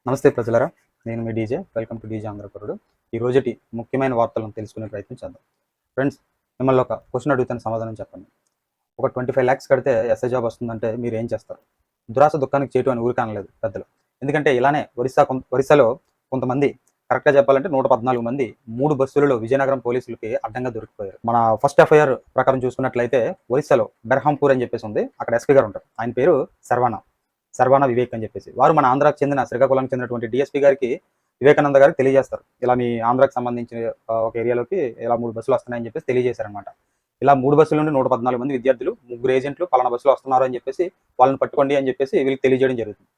నమస్తే ప్రజలరా, నేను మీ డీజే. వెల్కమ్ టు డీజే ఆంధ్రపురుడు. ఈ రోజుటి ముఖ్యమైన వార్తలను తెలుసుకునే ప్రయత్నం చేద్దాం. ఫ్రెండ్స్, మిమ్మల్ని ఒక క్వశ్చన్ అడుగుతాను, సమాధానం చెప్పండి. ఒక 25 lakhs కడితే ఎస్ఐ జాబ్ వస్తుందంటే మీరు ఏం చేస్తారు? దురాశ దుఃఖానికి చేటు అని ఊరికే అనలేదు పెద్దలు. ఎందుకంటే ఇలానే ఒరిస్సాలో కొంతమంది, కరెక్ట్గా చెప్పాలంటే 114 మంది 3 బస్సులలో విజయనగరం పోలీసులకి అడ్డంగా దొరికిపోయారు. మన ఫస్ట్ ఎఫ్ఐఆర్ ప్రకారం చూసుకున్నట్లయితే ఒరిస్సాలో బెర్హాంపూర్ అని చెప్పేసి ఉంది. అక్కడ ఎస్పీ గారు ఉంటారు. ఆయన పేరు సర్వానా వివేక్ అని చెప్పేసి. వారు మన ఆంధ్రాకి చెందిన శ్రీకాకుళానికి చెందినటువంటి డిఎస్పీ గారికి, వివేకానంద గారికి తెలియజేస్తారు. ఇలా మీ ఆంధ్రాకి సంబంధించిన ఒక ఏరియాలోకి ఇలా 3 బస్సులు వస్తున్నాయని చెప్పేసి తెలియజేశారనమాట. ఇలా 3 బస్సుల నుండి 114 మంది విద్యార్థులు, 3 ఏజెంట్లు పలానా బస్సులో వస్తున్నారు అని చెప్పేసి వాళ్ళని పట్టుకోండి అని చెప్పేసి వీళ్ళకి తెలియజేయడం జరుగుతుంది.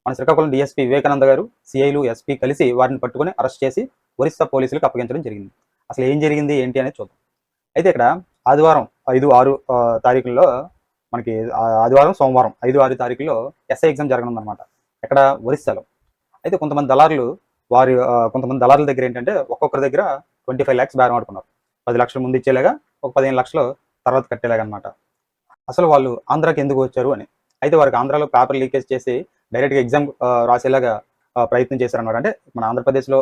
మన శ్రీకాకుళం డిఎస్పీ వివేకానంద గారు, సిఐలు, ఎస్పీ కలిసి వారిని పట్టుకుని అరెస్ట్ చేసి ఒరిస్సా పోలీసులకు అప్పగించడం జరిగింది. అసలు ఏం జరిగింది ఏంటి అనేది చూద్దాం. అయితే ఇక్కడ ఆదివారం 5, 6 తారీఖుల్లో మనకి ఆదివారం, సోమవారం 5, 6 తారీఖుల్లో ఎస్ఐ ఎగ్జామ్ జరగనుందనమాట. ఎక్కడ? ఒరిస్సాలో. అయితే కొంతమంది దళారుల దగ్గర ఏంటంటే ఒక్కొక్కరి దగ్గర 25 lakhs బేరం ఆడుకున్నారు. 10 లక్షలు ముందు ఇచ్చేలాగా, ఒక 15 లక్షలు తర్వాత కట్టేలాగా అనమాట. అసలు వాళ్ళు ఆంధ్రాకి ఎందుకు వచ్చారు అని. అయితే వారికి ఆంధ్రాలో పేపర్ లీకేజ్ చేసి డైరెక్ట్గా ఎగ్జామ్ రాసేలాగా ప్రయత్నం చేశారనమాట. అంటే మన ఆంధ్రప్రదేశ్లో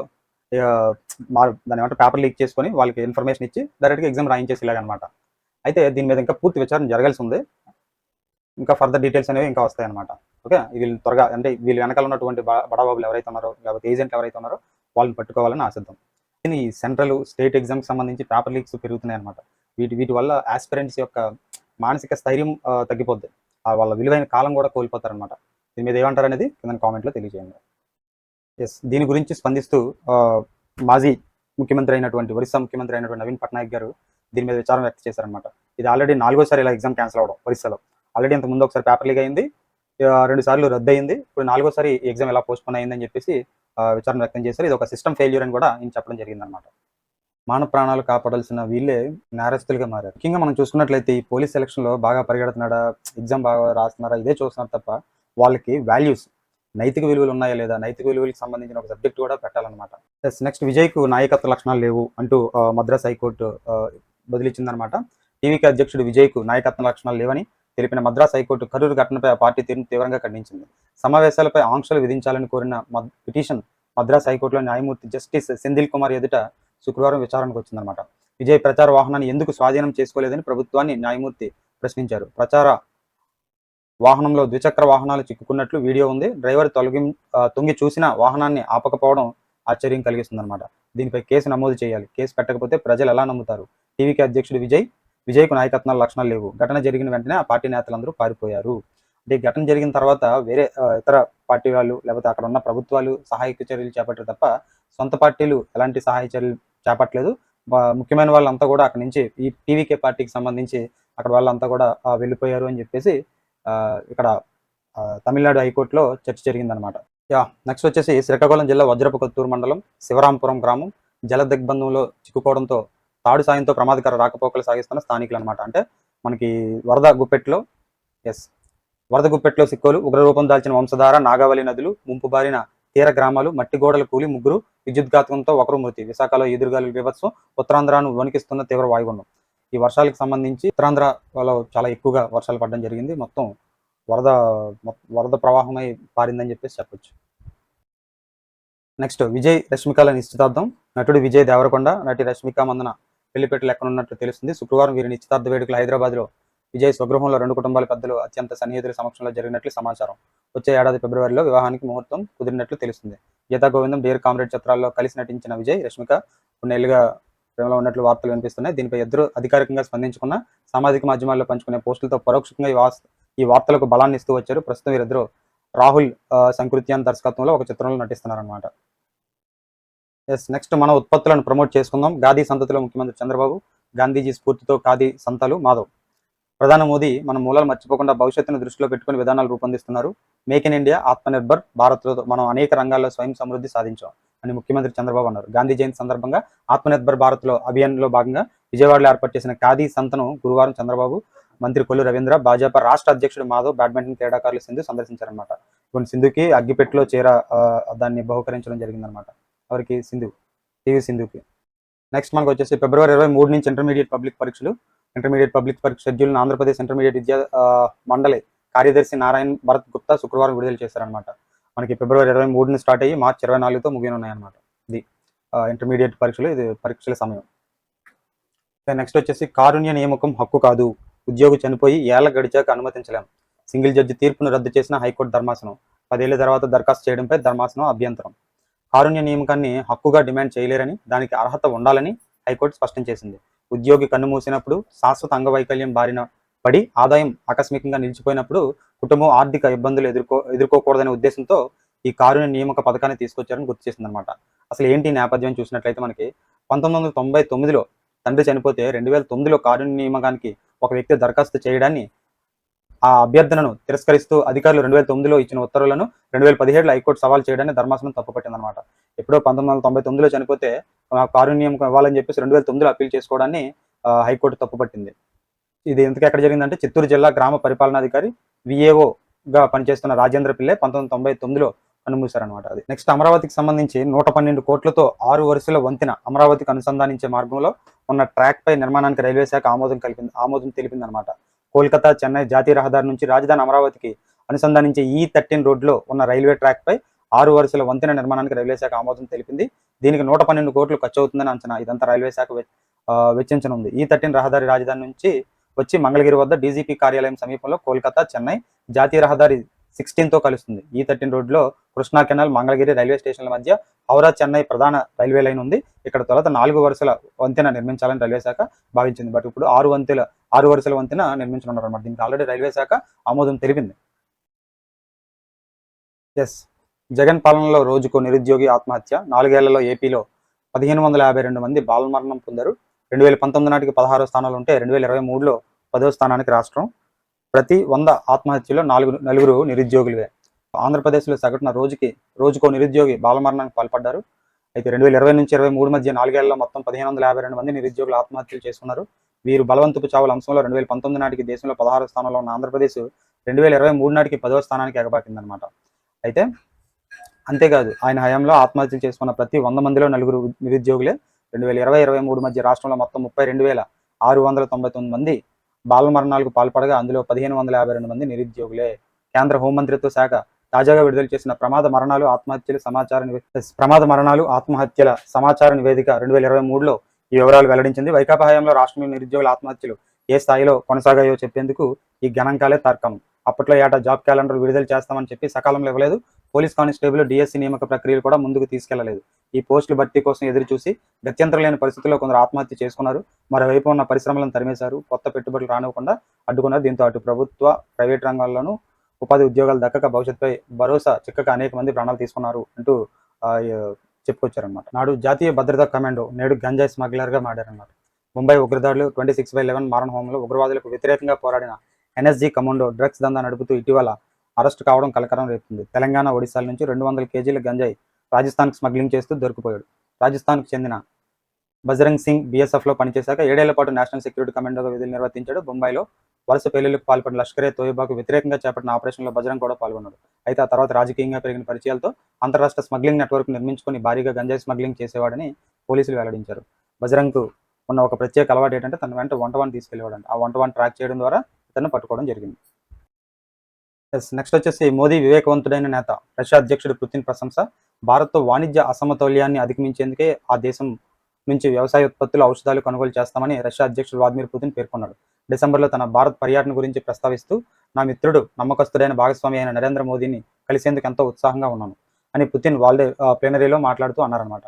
దాని ఏమంటే పేపర్ లీక్ చేసుకొని వాళ్ళకి ఇన్ఫర్మేషన్ ఇచ్చి డైరెక్ట్గా ఎగ్జామ్ రాయించేసేలాగా అనమాట. అయితే దీని మీద ఇంకా పూర్తి విచారణ జరగాల్సి ఉంది. ఇంకా ఫర్దర్ డీటెయిల్స్ అనేవి ఇంకా వస్తాయన్నమాట. ఓకే, వీళ్ళు త్వరగా, అంటే వీళ్ళు వెనకాల ఉన్నటువంటి బడాబాబులు ఎవరైతే ఉన్నారో, లేకపోతే ఏజెంట్లు ఎవరైతే ఉన్నారో వాళ్ళని పట్టుకోవాలని ఆశిద్దాం. కానీ ఈ సెంట్రల్, స్టేట్ ఎగ్జామ్కి సంబంధించి పేపర్ లీక్స్ పెరుగుతున్నాయి అనమాట. వీటి వల్ల ఆస్పిరెంట్స్ యొక్క మానసిక స్థైర్యం తగ్గిపోద్ది. వాళ్ళ విలువైన కాలం కూడా కోల్పోతారనమాట. దీని మీద ఏమంటారు అనేది కింద కామెంట్లో తెలియజేయండి. ఎస్, దీని గురించి స్పందిస్తూ మాజీ ముఖ్యమంత్రి అయినటువంటి, ఒరిస్సా ముఖ్యమంత్రి అయినటువంటి నవీన్ పట్నాయక్ గారు దీని మీద విచారం వ్యక్తం చేశారనమాట. ఇది ఆల్రెడీ 4వసారి ఇలా ఎగ్జామ్ క్యాన్సిల్ అవడం ఒరిస్సాలో. ఆల్రెడీ ఇంత ముందు ఒకసారి పేపర్ లీక్ అయింది, 2 సార్లు రద్దు అయింది. ఇప్పుడు 4వసారి ఈ ఎగ్జామ్ ఎలా పోస్ట్పోన్ అయిందని చెప్పేసి విచారణ వ్యక్తం చేశారు. ఇది ఒక సిస్టమ్ ఫెయిల్యూర్ అని కూడా ఆయన చెప్పడం జరిగిందనమాట. మానవ ప్రాణాలు కాపాడాల్సిన వీళ్ళే నేరస్తులుగా మారారు. ముఖ్యంగా మనం చూసుకున్నట్లయితే ఈ పోలీస్ సెలక్షన్లో బాగా పరిగెడుతున్నాడా, ఎగ్జామ్ బాగా రాస్తున్నారా, ఇదే చూస్తున్నారు తప్ప వాళ్ళకి వాల్యూస్, నైతిక విలువలు ఉన్నాయా లేదా, నైతిక విలువలకు సంబంధించిన ఒక సబ్జెక్ట్ కూడా పెట్టాలన్నమాట. నెక్స్ట్, విజయ్కు నాయకత్వ లక్షణాలు లేవు అంటూ మద్రాస్ హైకోర్టు బదిలిచ్చిందనమాట. టీవీకి అధ్యక్షుడు విజయ్కు నాయకత్వ లక్షణాలు లేవని తెలిపిన మద్రాస్ హైకోర్టు కరూరు ఘటనపై ఆ పార్టీ తీరును తీవ్రంగా ఖండించింది. సమావేశాలపై ఆంక్షలు విధించాలని కోరిన పిటిషన్ మద్రాస్ హైకోర్టులో న్యాయమూర్తి జస్టిస్ సెంధిల్ కుమార్ ఎదుట శుక్రవారం విచారణకు వచ్చిందనమాట. విజయ్ ప్రచార వాహనాన్ని ఎందుకు స్వాధీనం చేసుకోలేదని ప్రభుత్వాన్ని న్యాయమూర్తి ప్రశ్నించారు. ప్రచార వాహనంలో ద్విచక్ర వాహనాలు చిక్కుకున్నట్లు వీడియో ఉంది. డ్రైవర్ తొంగి చూసిన వాహనాన్ని ఆపకపోవడం ఆశ్చర్యం కలిగిస్తుందన్నమాట. దీనిపై కేసు నమోదు చేయాలి. కేసు పెట్టకపోతే ప్రజలు ఎలా నమ్ముతారు? టీవీకి అధ్యక్షుడు విజయ్కు నాయకత్వ లక్షణాలు లేవు. ఘటన జరిగిన వెంటనే ఆ పార్టీ నేతలందరూ పారిపోయారు. అంటే ఘటన జరిగిన తర్వాత వేరే ఇతర పార్టీ వాళ్ళు, లేకపోతే అక్కడ ఉన్న ప్రభుత్వాలు సహాయక చర్యలు చేపట్టారు తప్ప సొంత పార్టీలు ఎలాంటి సహాయ చర్యలు చేపట్టలేదు. ముఖ్యమైన వాళ్ళంతా కూడా అక్కడి నుంచి, ఈ టీవీకే పార్టీకి సంబంధించి అక్కడ వాళ్ళంతా కూడా వెళ్ళిపోయారు అని చెప్పేసి ఇక్కడ తమిళనాడు హైకోర్టులో చర్చ జరిగిందనమాట. నెక్స్ట్ వచ్చేసి శ్రీకాకుళం జిల్లా వజ్రపు కొత్తూరు మండలం శివరాంపురం గ్రామం జల దిగ్బంధంలో చిక్కుకోవడంతో తాడు సాయంతో ప్రమాదకర రాకపోకలు సాగిస్తున్న స్థానికులు అనమాట. అంటే మనకి వరద గుప్పెట్లో సిక్కోలు, ఉగ్రరూపం దాల్చిన వంశధార, నాగావళి నదులు, ముంపు బారిన తీర గ్రామాలు, మట్టి గోడల కూలి 3, విద్యుద్ఘాతంతో 1 మృతి. విశాఖలో ఎదురుగాలి బీభత్సం, ఉత్తరాంధ్రను వణికిస్తున్న తీవ్ర వాయుగుండం. ఈ వర్షాలకు సంబంధించి ఉత్తరాంధ్రలో చాలా ఎక్కువగా వర్షాలు పడడం జరిగింది. మొత్తం వరద ప్రవాహమై పారిందని చెప్పేసి చెప్పొచ్చు. నెక్స్ట్, విజయ్ రష్మికల నిశ్చితార్థం. నటుడు విజయ్ దేవరకొండ, నటి రష్మిక మందన పెళ్లిపెట్టలు ఎక్కనున్నట్లు తెలుస్తుంది. శుక్రవారం వీరి నిశ్చితార్థ వేడుకలు హైదరాబాద్లో విజయ్ స్వగృహంలో 2 కుటుంబాల పెద్దలు, అత్యంత సన్నిహితుల సమక్షంలో జరిగినట్లు సమాచారం. వచ్చే ఏడాది ఫిబ్రవరిలో వివాహానికి ముహూర్తం కుదిరినట్లు తెలుస్తుంది. గీతా గోవిందం, డియర్ కామ్రేడ్ చిత్రాల్లో కలిసి నటించిన విజయ్, రష్మిక కొన్నేళ్లుగా ప్రేమలో ఉన్నట్లు వార్తలు వినిపిస్తున్నాయి. దీనిపై ఇద్దరు అధికారికంగా స్పందించుకున్న సామాజిక మాధ్యమాల్లో పంచుకునే పోస్టులతో పరోక్షంగా ఈ వార్తలకు బలాన్ని ఇస్తూ వచ్చారు. ప్రస్తుతం వీరిద్దరూ రాహుల్ సంకృత్యాన్ దర్శకత్వంలో ఒక చిత్రంలో నటిస్తున్నారన్నమాట. నెక్స్ట్, మన ఉత్పత్తులను ప్రమోట్ చేసుకుందాం. గాంధీ సంతతిలో ముఖ్యమంత్రి చంద్రబాబు, గాంధీజీ స్ఫూర్తితో ఖాదీ సంతలు మాధవ్. ప్రధాని మోదీ మన మూలాలు మర్చిపోకుండా భవిష్యత్తును దృష్టిలో పెట్టుకుని విధానాలు రూపొందిస్తున్నారు. మేక్ ఇన్ ఇండియా, ఆత్మనిర్భర్ భారత్లో మనం అనేక రంగాల్లో స్వయం సమృద్ధి సాధించాం అని ముఖ్యమంత్రి చంద్రబాబు అన్నారు. గాంధీ జయంతి సందర్భంగా ఆత్మనిర్భర్ భారత్లో అభియాన్లో భాగంగా విజయవాడలో ఏర్పాటు చేసిన ఖాదీ సంతను గురువారం చంద్రబాబు, మంత్రి కొల్లు రవీంద్ర, భాజపా రాష్ట్ర అధ్యక్షుడు మాధవ్, బ్యాడ్మింటన్ క్రీడాకారులు సింధు సందర్శించారనమాట. ఇప్పుడు సింధుకి అగ్గిపెట్టెలో దాన్ని బహుకరించడం జరిగిందనమాట. ఎవరికి? టీవీ సింధుకి. నెక్స్ట్ మనకు వచ్చేసి ఫిబ్రవరి 23 నుంచి ఇంటర్మీడియట్ పబ్లిక్ పరీక్ష షెడ్యూల్ను ఆంధ్రప్రదేశ్ ఇంటర్మీడియట్ విద్యా మండలి కార్యదర్శి నారాయణ్ భరత్ గుప్తా శుక్రవారం విడుదల చేశారనమాట. మనకి ఫిబ్రవరి 23ని స్టార్ట్ అయ్యి మార్చి 24తో ముగియనున్నాయన్నమాట. ఇది ఇంటర్మీడియట్ పరీక్షలు, ఇది పరీక్షల సమయం. నెక్స్ట్ వచ్చేసి కారుణ్య నియామకం హక్కు కాదు, ఉద్యోగి చనిపోయి ఏళ్ల గడిచాక అనుమతించలేం. సింగిల్ జడ్జి తీర్పును రద్దు చేసిన హైకోర్టు ధర్మాసనం. 10 ఏళ్ల తర్వాత దరఖాస్తు చేయడంపై ధర్మాసనం అభ్యంతరం. కారుణ్య నియామకాన్ని హక్కుగా డిమాండ్ చేయలేరని, దానికి అర్హత ఉండాలని హైకోర్టు స్పష్టం చేసింది. ఉద్యోగి కన్ను మూసినప్పుడు, శాశ్వత అంగవైకల్యం బారిన పడి ఆదాయం ఆకస్మికంగా నిలిచిపోయినప్పుడు కుటుంబం ఆర్థిక ఇబ్బందులు ఎదుర్కోకూడదనే ఉద్దేశంతో ఈ కారుణ్య నియామక పథకాన్ని తీసుకొచ్చారని గుర్తు చేసిందనమాట. అసలు ఏంటి నేపథ్యం చూసినట్లయితే మనకి 1999లో తండ్రి చనిపోతే 2009లో కారుణ్య నియామకానికి ఒక వ్యక్తి దరఖాస్తు చేయడాన్ని, ఆ అభ్యర్థనను తిరస్కరిస్తూ అధికారులు 2009లో ఇచ్చిన ఉత్తర్వులను 2017లో హైకోర్టు సవాల్ చేయడాన్ని ధర్మాసనం తప్పుపట్టిందనమాట. ఎప్పుడో 1999లో చనిపోతే కారుణ్య నియామకం ఇవ్వాలని చెప్పేసి 2009లో అప్పీల్ చేసుకోవడాన్ని హైకోర్టు తప్పుపట్టింది. ఇది ఎందుకు ఎక్కడ జరిగిందంటే చిత్తూరు జిల్లా గ్రామ పరిపాలనాధికారి విఏఓగా పనిచేస్తున్న రాజేంద్ర పిల్లే 1999లో కన్నుమూశారనమాట. అది నెక్స్ట్ అమరావతికి సంబంధించి 112 కోట్లతో 6 వరుసల వంతెన అమరావతికి అనుసంధానించే మార్గంలో ఉన్న ట్రాక్ పై నిర్మాణానికి రైల్వే శాఖ ఆమోదం తెలిపిందనమాట. కోల్కతా చెన్నై జాతీయ రహదారి నుంచి రాజధాని అమరావతికి అనుసంధానించే E13 రోడ్లో ఉన్న రైల్వే ట్రాక్ పై 6 వరుసల వంతెన నిర్మాణానికి రైల్వే శాఖ ఆమోదం తెలిపింది. దీనికి 112 కోట్లు ఖర్చు అవుతుందని అంచనా. ఇదంతా రైల్వే శాఖ వెచ్చించనుంది. E13 రహదారి రాజధాని నుంచి వచ్చి మంగళగిరి వద్ద డీజీపీ కార్యాలయం సమీపంలో కోల్కతా చెన్నై జాతీయ రహదారి 16తో కలుస్తుంది. E13 రోడ్లో కృష్ణా కెనాల్, మంగళగిరి రైల్వే స్టేషన్ల మధ్య హౌరా చెన్నై ప్రధాన రైల్వే లైన్ ఉంది. ఇక్కడ తొలుత 4 వరుసల వంతెన నిర్మించాలని రైల్వే శాఖ భావించింది. బట్ ఇప్పుడు 6 వరుసల వంతెన నిర్మించనున్నారు అన్నమాట. దీనికి ఆల్రెడీ రైల్వే శాఖ ఆమోదం తెలిపింది. జగన్ పాలనలో రోజుకో నిరుద్యోగి ఆత్మహత్య. 4 ఏళ్లలో ఏపీలో 1552 మంది బాలమరణం పొందారు. 2019 నాటికి 16వ స్థానంలో ఉంటే 2023లో 10వ స్థానానికి రాష్ట్రం. ప్రతి 100 ఆత్మహత్యలో నలుగురు నిరుద్యోగులే. ఆంధ్రప్రదేశ్లో సగటున రోజుకో నిరుద్యోగి బాలమరణానికి పాల్పడ్డారు. అయితే 2020 నుంచి 23 మధ్య 4 ఏళ్లలో మొత్తం 1552 మంది నిరుద్యోగులు ఆత్మహత్యలు చేసుకున్నారు. వీరు బలవంతపు చావుల అంశంలో 2019 నాటికి దేశంలో 16వ స్థానంలో ఉన్న ఆంధ్రప్రదేశ్ 2023 నాటికి 10వ స్థానానికి ఎగబాకిందనమాట. అయితే అంతేకాదు, ఆయన హయాంలో ఆత్మహత్యలు చేసుకున్న ప్రతి 100 మందిలో నలుగురు నిరుద్యోగులే. 2020-23 మధ్య రాష్ట్రంలో మొత్తం 32,699 మంది బాల మరణాలకు పాల్పడగా అందులో 1552 మంది నిరుద్యోగులే. కేంద్ర హోంమంత్రిత్వ శాఖ తాజాగా విడుదల చేసిన ప్రమాద మరణాలు ఆత్మహత్యల సమాచార నివేదిక 2023లో ఈ వివరాలు వెల్లడించింది. వైకాపా హయాంలో రాష్ట్రంలో నిరుద్యోగుల ఆత్మహత్యలు ఏ స్థాయిలో కొనసాగాయో చెప్పేందుకు ఈ గణాంకాలే తర్కం. అప్పట్లో ఏటా జాబ్ క్యాలెండర్ విడుదల చేస్తామని చెప్పి సకాలంలో ఇవ్వలేదు. పోలీస్ కానిస్టేబుల్, డిఎస్సి నియామక ప్రక్రియలు కూడా ముందుకు తీసుకెళ్లలేదు. ఈ పోస్టుల భర్తీ కోసం ఎదురు చూసి గత్యంతరం లేని పరిస్థితుల్లో కొందరు ఆత్మహత్య చేసుకున్నారు. మరోవైపు ఉన్న పరిశ్రమలను తరిమేశారు, కొత్త పెట్టుబడులు రానివ్వకుండా అడ్డుకున్నారు. దీంతో అటు ప్రభుత్వ, ప్రైవేట్ రంగాల్లోనూ ఉపాధి ఉద్యోగాలు దక్కక భవిష్యత్తుపై భరోసా చిక్కక అనేక మంది ప్రాణాలు తీసుకున్నారు అంటూ చెప్పుకొచ్చారనమాట. నాడు జాతీయ భద్రతా కమాండో నేడు గంజాయి స్మగ్లర్గా మారారన్నమాట. ముంబై ఉగ్రదాడులు 26/11 మారణ హోమంలో ఉగ్రవాదులకు వ్యతిరేకంగా పోరాడిన ఎన్ఎస్జీ కమాండో డ్రగ్స్ దందా నడుపుతూ ఇటీవల అరెస్టు కావడం కలకరం రేపుతుంది. తెలంగాణ, ఒడిశాల నుంచి 200 కేజీల గంజాయి రాజస్థాన్కి స్మగ్లింగ్ చేస్తూ దొరికిపోయాడు. రాజస్థాన్కు చెందిన బజరంగ్ సింగ్ బీఎస్ఎఫ్లో పనిచేశాక 7 ఏళ్ల పాటు నేషనల్ సెక్యూరిటీ కమాండోగా విధులు నిర్వర్తించాడు. బొంబాయిలో వలస పేలుళ్లకు పాల్పడిన లష్కరే తోయిబాకు వ్యతిరేకంగా చేపట్టిన ఆపరేషన్లో బజరంగ్ కూడా పాల్గొన్నాడు. అయితే ఆ తర్వాత రాజకీయంగా పెరిగిన పరిచయాలతో అంతరాష్ట్ర స్మగ్లింగ్ నెట్వర్క్ నిర్మించుకొని భారీగా గంజాయి స్మగ్లింగ్ చేసేవాడని పోలీసులు వెల్లడించారు. బజరంగ్కు ఉన్న ఒక ప్రత్యేక అలవాటు ఏంటంటే తన వెంట వంటవాన్ని తీసుకెళ్లేవాడంట. ఆ వంటవాన్ని ట్రాక్ చేయడం ద్వారా ఇతన్ని పట్టుకోవడం జరిగింది. నెక్స్ట్ వచ్చేసి మోదీ వివేకవంతుడైన నేత. రష్యా అధ్యక్షుడు పుతిన్ ప్రశంస. భారత్తో వాణిజ్య అసమతౌల్యాన్ని అధిగమించేందుకే ఆ దేశం నుంచి వ్యవసాయ ఉత్పత్తులు, ఔషధాలు కొనుగోలు చేస్తామని రష్యా అధ్యక్షుడు వ్లాదిమిర్ పుతిన్ పేర్కొన్నాడు. డిసెంబర్లో తన భారత్ పర్యటన గురించి ప్రస్తావిస్తూ, నా మిత్రుడు, నమ్మకస్తుడైన భాగస్వామి అయిన నరేంద్ర మోదీని కలిసేందుకు ఎంతో ఉత్సాహంగా ఉన్నాను అని పుతిన్ ప్లేనరీలో మాట్లాడుతూ అన్నారన్నమాట.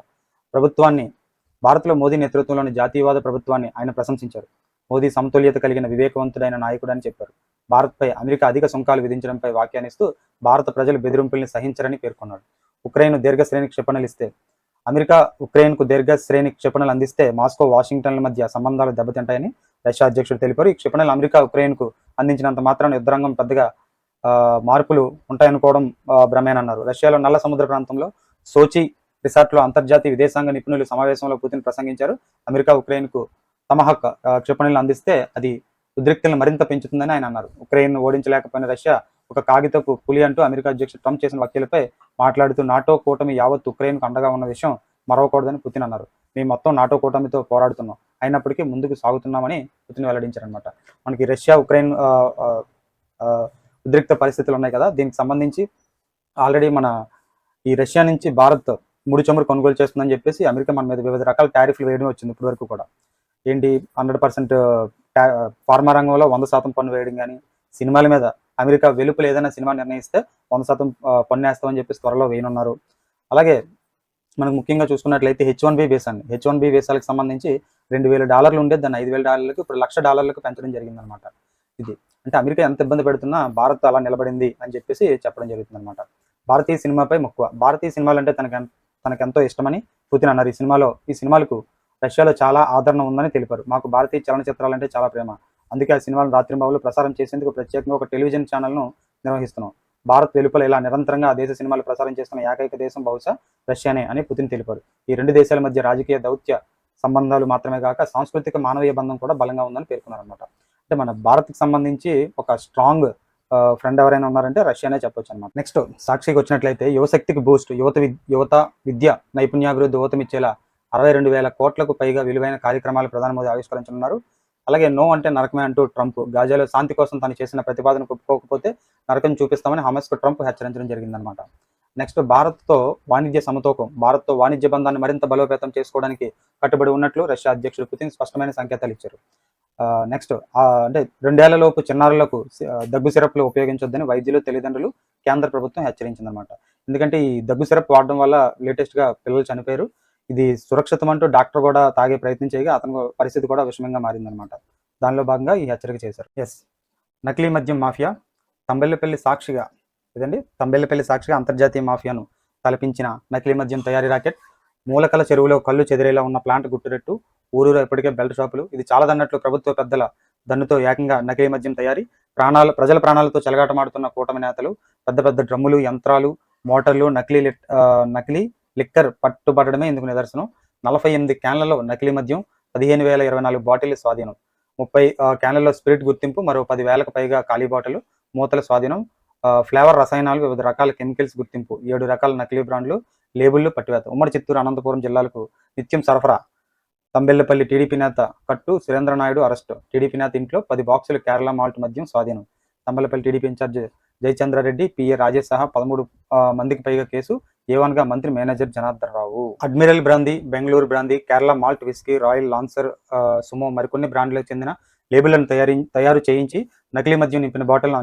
భారత్లో మోదీ నేతృత్వంలోని జాతీయవాద ప్రభుత్వాన్ని ఆయన ప్రశంసించారు. మోదీ సమతుల్యత కలిగిన వివేకవంతుడైన నాయకుడు అని చెప్పారు. భారత్పై అమెరికా అధిక సుంకాలు విధించడంపై వ్యాఖ్యానిస్తూ భారత ప్రజలు బెదిరింపుల్ని సహించరని పేర్కొన్నాడు. అమెరికా ఉక్రెయిన్కు దీర్ఘశ్రేణి క్షిపణులు అందిస్తే మాస్కో, వాషింగ్టన్ల మధ్య సంబంధాలు దెబ్బతింటాయని రష్యా అధ్యక్షుడు తెలిపారు. ఈ క్షిపణులు అమెరికా ఉక్రెయిన్కు అందించినంత మాత్రాన యుద్ధరంగం పెద్దగా మార్పులు ఉంటాయనుకోవడం భ్రమేనన్నారు. రష్యాలో నల్ల సముద్ర ప్రాంతంలో సోచి రిసార్ట్లో అంతర్జాతీయ విదేశాంగ నిపుణుల సమావేశంలో పుతిన్ ప్రసంగించారు. అమెరికా ఉక్రెయిన్కు తమహక్ క్షిపణులు అందిస్తే అది ఉద్రిక్తులను మరింత పెంచుతుందని ఆయన అన్నారు. ఉక్రెయిన్ ఓడించలేకపోయిన రష్యా ఒక కాగితపు పులి అంటూ అమెరికా అధ్యక్షుడు ట్రంప్ చేసిన వ్యాఖ్యలపై మాట్లాడుతూ నాటో కూటమి యావత్ ఉక్రెయిన్కు అండగా ఉన్న విషయం మరవకూడదని పుతిన్ అన్నారు. మేము మొత్తం నాటో కూటమితో పోరాడుతున్నాం, అయినప్పటికీ ముందుకు సాగుతున్నామని పుతిన్ వెల్లడించారనమాట. మనకి రష్యా, ఉక్రెయిన్ ఉద్రిక్త పరిస్థితులు ఉన్నాయి కదా, దీనికి సంబంధించి ఆల్రెడీ మన ఈ రష్యా నుంచి భారత్ ముడి చమురు కొనుగోలు చేస్తుందని చెప్పేసి అమెరికా మన మీద వివిధ రకాల టారిఫ్లు వేయడం వచ్చింది ఇప్పటి వరకు కూడా. ఏంటి 100% ఫార్మా రంగంలో 100% పన్ను వేయడం కానీ, సినిమాల మీద అమెరికా వెలుపల ఏదైనా సినిమా నిర్ణయిస్తే 100% పన్ను వేస్తామని చెప్పేసి త్వరలో వేయనున్నారు. అలాగే మనకు ముఖ్యంగా చూసుకున్నట్లయితే H1B వీసా అండి. H1B వీసాలకు సంబంధించి $2,000 ఉండేది, దాన్ని $5,000 ఇప్పుడు $1,00,000 పెంచడం జరిగిందనమాట. ఇది అంటే అమెరికా ఎంత ఇబ్బంది పెడుతున్నా భారత్ అలా నిలబడింది అని చెప్పేసి చెప్పడం జరుగుతుందన్నమాట. భారతీయ సినిమాపై మక్కువ. భారతీయ సినిమాలు అంటే తనకెంతో ఇష్టమని పుతిన్ అన్నారు. ఈ సినిమాలకు రష్యాలో చాలా ఆదరణ ఉందని తెలిపారు. మాకు భారతీయ చలనచిత్రాలంటే చాలా ప్రేమ, అందుకే ఆ సినిమాలను రాత్రింబవళ్లు ప్రసారం చేసేందుకు ప్రత్యేకంగా ఒక టెలివిజన్ ఛానల్ను నిర్వహిస్తున్నాం. భారత్ వెలుపల ఇలా నిరంతరంగా ఆ దేశ సినిమాలు ప్రసారం చేస్తున్న ఏకైక దేశం బహుశా రష్యానే అని పుతిన్ తెలిపారు. ఈ రెండు దేశాల మధ్య రాజకీయ దౌత్య సంబంధాలు మాత్రమే కాక సాంస్కృతిక మానవీయ బంధం కూడా బలంగా ఉందని పేర్కొన్నారనమాట. అంటే మన భారత్కి సంబంధించి ఒక స్ట్రాంగ్ ఫ్రెండ్ ఎవరైనా ఉన్నారంటే రష్యానే చెప్పొచ్చు అనమాట. నెక్స్ట్ సాక్షికి వచ్చినట్లయితే యువశక్తికి బూస్ట్, యువత విద్య నైపుణ్యాభివృద్ధి ఊతమిచ్చేలా 62,000 కోట్లకు పైగా విలువైన కార్యక్రమాలు ప్రధాని మోదీ ఆవిష్కరించనున్నారు. అలాగే నో అంటే నరకమే అంటూ ట్రంప్, గాజాలో శాంతి కోసం తను చేసిన ప్రతిపాదన ఒప్పుకోకపోతే నరకం చూపిస్తామని హమాస్కు ట్రంప్ హెచ్చరించడం జరిగిందనమాట. నెక్స్ట్ భారత్తో వాణిజ్య బంధాన్ని మరింత బలోపేతం చేసుకోవడానికి కట్టుబడి ఉన్నట్లు రష్యా అధ్యక్షుడు పుతిన్ స్పష్టమైన సంకేతాలు ఇచ్చారు. నెక్స్ట్ అంటే 2 ఏళ్లలోపు చిన్నారులకు దగ్గు సిరప్లు ఉపయోగించొద్దని వైద్యులు, తల్లిదండ్రులు కేంద్ర ప్రభుత్వం హెచ్చరించిందనమాట. ఎందుకంటే ఈ దగ్గు సిరప్ వాడడం వల్ల లేటెస్ట్గా పిల్లలు చనిపోయారు. ఇది సురక్షితం అంటూ డాక్టర్ కూడా తాగే ప్రయత్నం చేయగా అతని పరిస్థితి కూడా విషమంగా మారిందనమాట. దానిలో భాగంగా ఈ హెచ్చరిక చేశారు. నకిలీ మద్యం మాఫియా తంబెల్లిపల్లి సాక్షిగా అంతర్జాతీయ మాఫియాను తలపించిన నకిలీ మద్యం తయారీ రాకెట్, మూలకల చెరువులో కళ్ళు చెదిరేలా ఉన్న ప్లాంట్ గుట్టురెట్టు, ఊరూరు ఇప్పటికే బెల్ట్ షాపులు. ఇది చాలదన్నట్లు ప్రభుత్వ పెద్దల దన్నుతో ఏకంగా నకిలీ మద్యం తయారీ, ప్రజల ప్రాణాలతో చెలగాటమాడుతున్న కూటమి నేతలు, పెద్ద పెద్ద డ్రమ్ములు, యంత్రాలు, మోటార్లు, నకిలీ లిక్కర్ పట్టుబడడమే ఇందుకు నిదర్శనం. 48 క్యాన్లలో నకిలీ మద్యం, 15,024 బాటిల్ స్వాధీనం, 30 క్యాన్లలో స్పిరిట్ గుర్తింపు, మరో 10,000కు పైగా ఖాళీ బాటిల్ మూతల స్వాధీనం, ఫ్లేవర్ రసాయనాలు, వివిధ రకాల కెమికల్స్ గుర్తింపు, 7 రకాల నకిలీ బ్రాండ్లు, లేబుళ్లు పట్టివేత. ఉమ్మడి చిత్తూరు, అనంతపురం జిల్లాలకు నిత్యం సరఫరా. తంబెల్లిపల్లి టీడీపీ నేత కట్టు సురేంద్రనాయుడు అరెస్టు, టీడీపీ నేత ఇంట్లో 10 బాక్సులు కేరళ మాల్ట్ మద్యం స్వాధీనం. Thamballapalle TDP in-charge Jayachandra Reddy, PA Rajesh సహా 13 మందికి పైగా కేసు. A1గా మంత్రి manager Janardhan Rao. Admiral brandy, Bengaluru brandy, Kerala malt whisky, royal lancer, Sumo మరికొన్ని బ్రాండ్లకు చెందిన లేబుళ్లను తయారు చేయించి నకిలీ మద్యం నింపిన బాటిల్ను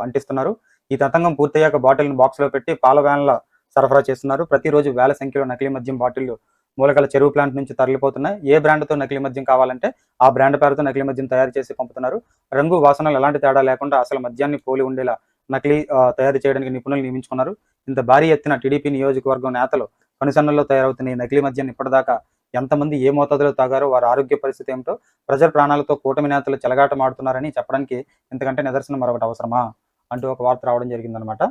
అంటిస్తున్నారు. ఈ తతంగం పూర్తయ్యాక బాటిల్ను బాక్స్లో పెట్టి పాల వ్యాన్ల సరఫరా చేస్తున్నారు. ప్రతిరోజు వేల సంఖ్యలో నకిలీ మద్యం బాటిళ్లు మూలకల చెరువు ప్లాంట్ నుంచి తరలిపోతున్నాయి. ఏ బ్రాండ్తో నకిలీ మద్యం కావాలంటే ఆ బ్రాండ్ పేరుతో నకిలీ మద్యం తయారు చేసి పంపుతున్నారు. రంగు, వాసనలు ఎలాంటి తేడా లేకుండా అసలు మద్యాన్ని పోలి ఉండేలా నకిలీ తయారు చేయడానికి నిపుణులు నియమించుకున్నారు. ఇంత భారీ ఎత్తున టీడీపీ నియోజకవర్గం నేతలు కనుసన్నల్లో తయారవుతున్న ఈ నకిలీ మద్యాన్ని ఇప్పటిదాకా ఎంతమంది ఏ మోతాదులో తాగారో, వారి ఆరోగ్య పరిస్థితి ఏమిటో, ప్రజల ప్రాణాలతో కూటమి నేతలు చెలగాటమాడుతున్నారని చెప్పడానికి ఇంతకంటే నిదర్శనం మరొకటి అవసరమా అంటూ ఒక వార్త రావడం జరిగిందనమాట.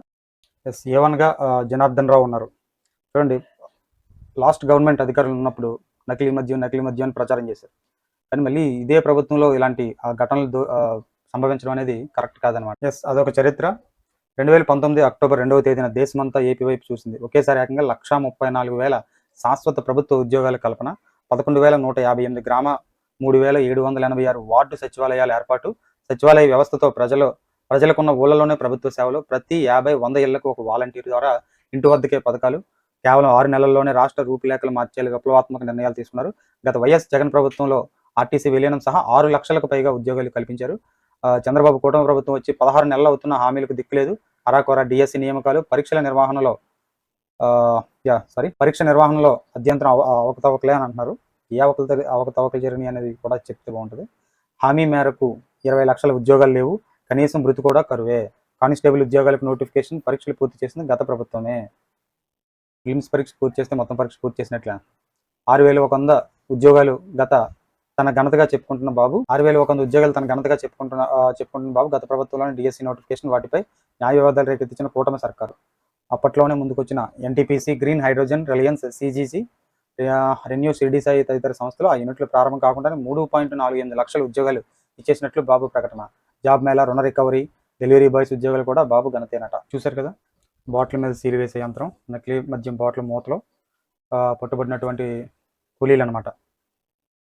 A1గా జనార్దన్ రావు ఉన్నారు. చూడండి, లాస్ట్ గవర్నమెంట్ అధికారులు ఉన్నప్పుడు నకిలీ మద్యం అని ప్రచారం చేశారు. కానీ మళ్ళీ ఇదే ప్రభుత్వంలో ఇలాంటి ఘటనలు సంభవించడం అనేది కరెక్ట్ కాదనమాట. అదొక చరిత్ర. 2019 అక్టోబర్ 2వ తేదీన దేశమంతా ఏపీ వైపు చూసింది. ఒకేసారి ఏకంగా 134,000 శాశ్వత ప్రభుత్వ ఉద్యోగాల కల్పన, 11,158 గ్రామ, 3,786 వార్డు సచివాలయాల ఏర్పాటు, సచివాలయ వ్యవస్థతో ప్రజలకున్న ఊళ్ళలోనే ప్రభుత్వ సేవలు, ప్రతి 50-100 ఇళ్లకు ఒక వాలంటీర్ ద్వారా ఇంటి వద్దకే పథకాలు, కేవలం 6 నెలల్లోనే రాష్ట్ర రూపురేఖలు మార్చేలా విప్లవాత్మక నిర్ణయాలు తీసుకున్నారు. గత వైఎస్ జగన్ ప్రభుత్వంలో ఆర్టీసీ విలీనం సహా 6 లక్షలకు పైగా ఉద్యోగాలు కల్పించారు. చంద్రబాబు కూటమి ప్రభుత్వం వచ్చి 16 నెలలు అవుతున్న హామీలకు దిక్కులేదు. అరాకొర డిఎస్సి నియామకాలు, పరీక్ష నిర్వహణలో అధ్యంతరం అవకతవకలే అని అంటున్నారు. ఏ అవకతవకలు జరిగినాయి అనేది కూడా చెప్తే బాగుంటుంది. హామీ మేరకు 20 లక్షల ఉద్యోగాలు లేవు, కనీసం మృతి కూడా కరువే. కానిస్టేబుల్ ఉద్యోగాలకు నోటిఫికేషన్, పరీక్షలు పూర్తి చేసింది గత ప్రభుత్వమే. ఫిలిమ్స్ పరీక్ష పూర్తి చేస్తే మొత్తం పరీక్ష పూర్తి చేసినట్లే. 6,100 ఉద్యోగాలు తన ఘనతగా చెప్పుకుంటున్న బాబు 6,100 ఉద్యోగాలు తన ఘనతగా చెప్పుకుంటున్న బాబు గత ప్రభుత్వంలోని డిఎస్సి నోటిఫికేషన్, వాటిపై న్యాయ వివాదాలు రేకెత్తించిన కూటమి సర్కారు. అప్పట్లోనే ముందుకొచ్చిన NTPC, green hydrogen, Reliance CGC, ReNew, Shirdi Sai తదితర సంస్థలు ఆ యూనిట్లు ప్రారంభం కాకుండానే 3.48 లక్షల ఉద్యోగాలు ఇచ్చేసినట్లు బాబు ప్రకటన. జాబ్ మేళా, రుణ రికవరీ, డెలివరీ బాయ్స్ ఉద్యోగాలు కూడా బాబు ఘనతేనట. చూశారు కదా, బాటిల్ మీద సీలు వేసే యంత్రం, నకిలీ మద్యం బాటిల్ మూతలో పట్టుబడినటువంటి కూలీలు అనమాట.